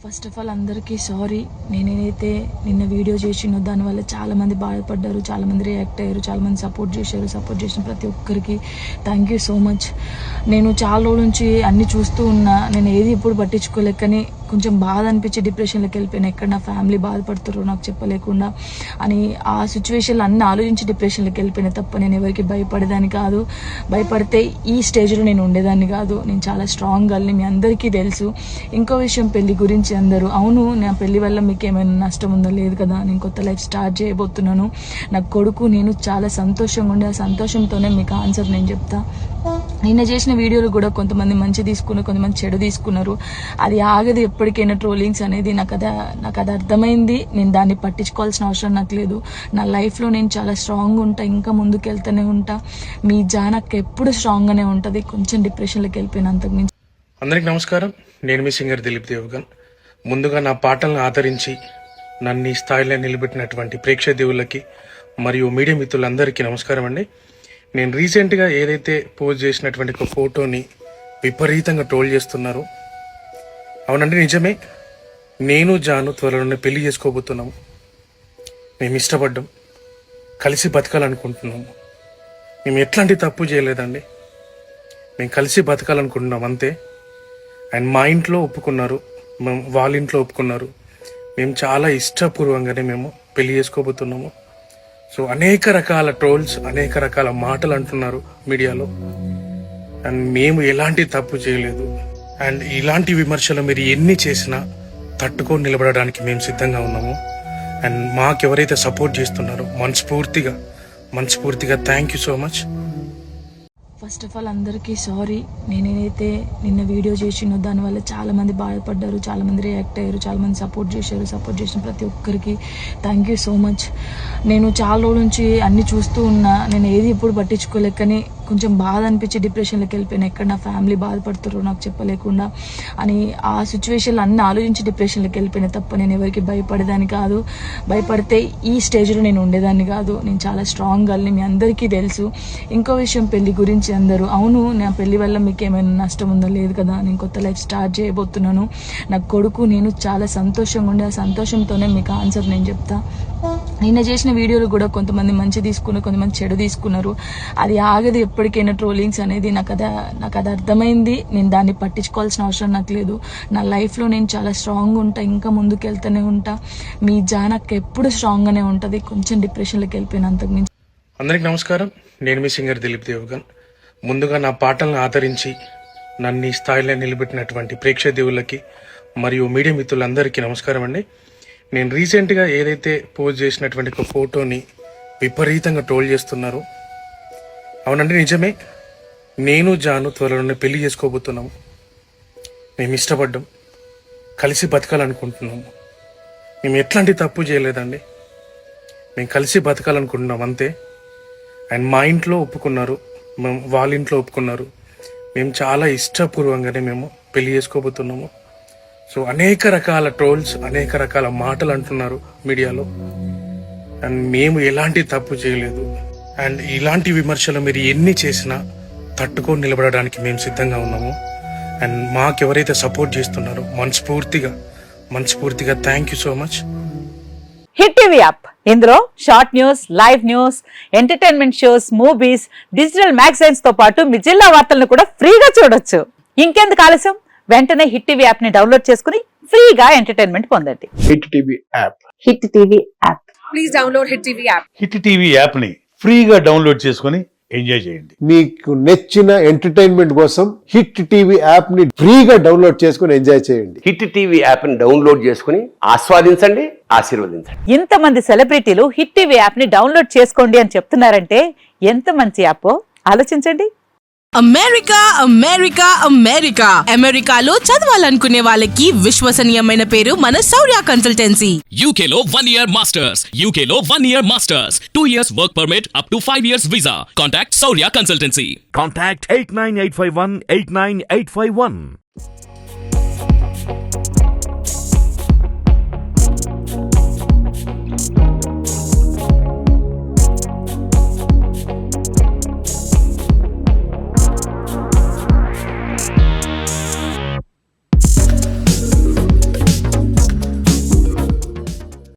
First of all అందరికీ sorry. నేనైతే నిన్న వీడియో చేసినో దానివల్ల చాలామంది బాధపడ్డారు, చాలామంది రియాక్ట్ అయ్యారు, చాలామంది సపోర్ట్ చేశారు. సపోర్ట్ చేసిన ప్రతి ఒక్కరికి థ్యాంక్ యూ సో మచ్. నేను చాలా రోజుల నుంచి అన్నీ చూస్తూ ఉన్నా, నేను ఏది ఎప్పుడు పట్టించుకోలేక కానీ కొంచెం బాధ అనిపించి డిప్రెషన్లోకి వెళ్ళిపోయాను. ఎక్కడ నా ఫ్యామిలీ బాధపడుతారో నాకు చెప్పలేకుండా అని ఆ సిచ్యువేషన్లు అన్నీ ఆలోచించి డిప్రెషన్లోకి వెళ్ళిపోయినా తప్ప నేను ఎవరికి భయపడేదాన్ని కాదు. భయపడితే ఈ స్టేజ్లో నేను ఉండేదాన్ని కాదు. నేను చాలా స్ట్రాంగ్ గర్ల్ని, మీ అందరికీ తెలుసు. ఇంకో విషయం, పెళ్లి గురించి అందరూ అవును నా పెళ్లి వల్ల మీకు ఏమైనా నష్టం ఉందో లేదు కదా, నేను కొత్త లైఫ్ స్టార్ట్ చేయబోతున్నాను. నా కొడుకు నేను చాలా సంతోషంగా ఉండే, ఆ సంతోషంతోనే మీకు ఆన్సర్ నేను చెప్తా. నిన్న చేసిన వీడియోలు కూడా కొంతమంది మంచి తీసుకున్నారు, కొంతమంది చెడు తీసుకున్నారు. అది ఆగదు ఎప్పటికైనా ట్రోలింగ్స్ అనేది. నాకు అది అర్థమైంది. నేను దాన్ని పట్టించుకోవాల్సిన అవసరం నాకు లేదు. నా లైఫ్లో నేను చాలా స్ట్రాంగ్ ఉంటా, ఇంకా ముందుకు వెళ్తూనే ఉంటా. మీ జానక్ ఎప్పుడు స్ట్రాంగ్గానే ఉంటుంది. కొంచెం డిప్రెషన్లోకి వెళ్ళిపోయిన అంతకుమించి. అందరికి నమస్కారం. నేను మీ సింగర్ దిలీప్ దేవగన్. ముందుగా నా పాటలను ఆదరించి నన్ను ఈ స్థాయిలో నిలబెట్టినటువంటి ప్రేక్షక దేవుళ్ళకి మరియు మీడియా మిత్రులందరికీ నమస్కారం అండి. నేను రీసెంట్గా ఏదైతే పోస్ట్ చేసినటువంటి ఒక ఫోటోని విపరీతంగా ట్రోల్ చేస్తున్నారు. అవునండి, నిజమే. నేను జాను త్వరలోనే పెళ్లి చేసుకోబోతున్నాము. మేము ఇష్టపడ్డాం, కలిసి బతకాలనుకుంటున్నాము. మేము ఎట్లాంటి తప్పు చేయలేదండి. మేము కలిసి బతకాలనుకుంటున్నాం అంతే. అండ్ మా ఇంట్లో ఒప్పుకున్నారు, మేము వాళ్ళ ఇంట్లో ఒప్పుకున్నారు. మేము చాలా ఇష్టపూర్వకంగానే మేము పెళ్లి చేసుకోబోతున్నాము. సో అనేక రకాల ట్రోల్స్, అనేక రకాల మాటలు అంటున్నారు మీడియాలో. అండ్ మేము ఎలాంటి తప్పు చేయలేదు. అండ్ ఇలాంటి విమర్శలు మీరు ఎన్ని చేసినా తట్టుకొని నిలబడడానికి మేము సిద్ధంగా ఉన్నాము. అండ్ మాకెవరైతే సపోర్ట్ చేస్తున్నారో మనస్ఫూర్తిగా thank you so much. First of all అందరికీ సారీ. నేనైతే నిన్న వీడియో చేసినో దానివల్ల చాలామంది బాధపడ్డారు, చాలామంది రియాక్ట్ అయ్యారు, చాలామంది సపోర్ట్ చేశారు. సపోర్ట్ చేసిన ప్రతి ఒక్కరికి థ్యాంక్ యూ సో మచ్. నేను చాలా రోజుల నుంచి అన్నీ చూస్తూ ఉన్నా, నేను ఏది ఎప్పుడు పట్టించుకోలేక కానీ కొంచెం బాధ అనిపించి డిప్రెషన్లోకి వెళ్ళిపోయాను. ఎక్కడ నా ఫ్యామిలీ బాధపడుతారో నాకు చెప్పలేకుండా అని ఆ సిచ్యువేషన్లు అన్నీ ఆలోచించి డిప్రెషన్లోకి వెళ్ళిపోయినా తప్ప నేను ఎవరికి భయపడేదాన్ని కాదు. భయపడితే ఈ స్టేజ్లో నేను ఉండేదాన్ని కాదు. నేను చాలా స్ట్రాంగ్ గర్ల్ని, మీ అందరికీ తెలుసు. ఇంకో విషయం, పెళ్లి గురించి అందరూ అవును నా పెళ్లి వల్ల మీకు ఏమైనా నష్టం ఉందో లేదు కదా, నేను కొత్త లైఫ్ స్టార్ట్ చేయబోతున్నాను. నా కొడుకు నేను చాలా సంతోషంగా ఉండే, ఆ సంతోషంతోనే మీకు ఆన్సర్ నేను చెప్తా. నిన్న చేసిన వీడియోలు కూడా కొంతమంది మంచి తీసుకున్నారు, కొంతమంది చెడు తీసుకున్నారు. అది ఆగదు ఎప్పటికైనా ట్రోలింగ్స్ అనేది. నాకు అది అర్థమైంది. నేను దాన్ని పట్టించుకోవాల్సిన అవసరం నాకు లేదు. నా లైఫ్లో నేను చాలా స్ట్రాంగ్ ఉంటా, ఇంకా ముందుకు వెళ్తూనే ఉంటా. మీ జానక్ ఎప్పుడు స్ట్రాంగ్గానే ఉంటుంది. కొంచెం డిప్రెషన్లోకి వెళ్ళిపోయిన అంతకుమించి. అందరికి నమస్కారం. నేను మీ సింగర్ దిలీప్ దేవగన్. ముందుగా నా పాటలను ఆదరించి నన్ను ఈ స్థాయిలో నిలబెట్టినటువంటి ప్రేక్షక దేవుళ్ళకి మరియు మీడియా మిత్రులందరికీ నమస్కారం అండి. నేను రీసెంట్గా ఏదైతే పోస్ట్ చేసినటువంటి ఒక ఫోటోని విపరీతంగా ట్రోల్ చేస్తున్నారు. అవునండి, నిజమే. నేను జాను త్వరలోనే పెళ్లి చేసుకోబోతున్నాము. మేము ఇష్టపడ్డాం, కలిసి బతకాలనుకుంటున్నాము. మేము ఎట్లాంటి తప్పు చేయలేదండి. మేము కలిసి బతకాలనుకుంటున్నాం అంతే. అండ్ మా ఇంట్లో ఒప్పుకున్నారు, మేము వాళ్ళ ఇంట్లో ఒప్పుకున్నారు. మేము చాలా ఇష్టపూర్వకంగానే మేము పెళ్లి చేసుకోబోతున్నాము. సో అనేక రకాల ట్రోల్స్, అనేక రకాల మాటలు అంటున్నారు మీడియాలో. అండ్ మేము ఎలాంటి తప్పు చేయలేదు. అండ్ ఇలాంటి విమర్శలు మీరు ఎన్ని చేసినా తట్టుకొని నిలబడడానికి మేము సిద్ధంగా ఉన్నాము. అండ్ మాకెవరైతే సపోర్ట్ చేస్తున్నారో మనస్ఫూర్తిగా thank you so much. Hit TV app, ఇందులో short news, live news, entertainment shows, movies, digital magazines తో పాటు మీ జిల్లా వార్తలను కూడా ఫ్రీగా చూడొచ్చు. ఇంకెందుకు ఆలస్యం, వెంటనే హిట్ టీవీ యాప్ ని డౌన్లోడ్ చేసుకుని ఫ్రీగా ఎంటర్టైన్మెంట్ పొందండి. Hit TV app, hit TV app, please download hit TV app. Hit TV app ని ఫ్రీగా డౌన్లోడ్ చేసుకుని ఎంజాయ్ చేయండి. మీకు నచ్చిన ఎంటర్టైన్మెంట్ కోసం హిట్ టీవీ యాప్ ని ఫ్రీగా డౌన్లోడ్ చేసుకుని ఎంజాయ్ చేయండి. హిట్ టీవీ యాప్ ని డౌన్లోడ్ చేసుకుని ఆస్వాదించండి, ఆశీర్వదించండి. ఇంతమంది సెలబ్రిటీలు హిట్ టీవీ యాప్ ని డౌన్లోడ్ చేసుకోండి అని చెప్తున్నారంటే ఎంత మంచి యాప్ ఆలోచించండి. అమెరికాలో చదవాలనుకునే వాళ్ళకి విశ్వసనీయమైన పేరు మన శౌర్య కన్సల్టెన్సీ. UK లో 1 year masters, UK లో 1 year masters, 2 years work permit up to 5 years visa. Contact Saurya Consultancy. Contact 89851 89851.